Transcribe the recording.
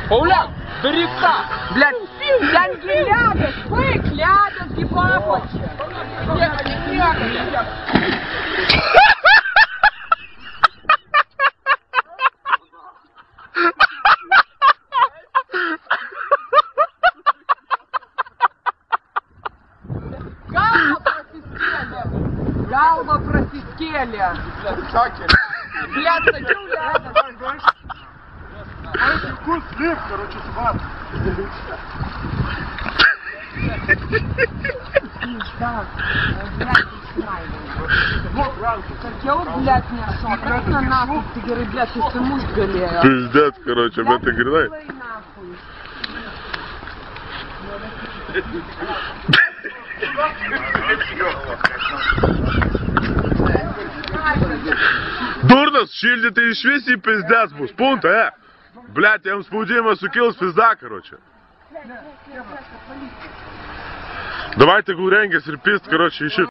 Пауляк, дырека! Блядь, янги ляда, бык, ляда, гибапочек! Галва просискели! Блядь, садю ляда! Вкус слив, короче, сват. Я вот, блядь, не шо, просто нахуй, ты говоришь, блядь, ты саму сгалею. Пиздец, короче, об этой гряной. Дурно, шильдите и швеси пиздец, бус, пункт, Блядь, я им спудимо сукилась пизда, короче. Давайте гуренги, серпист, короче, ищи.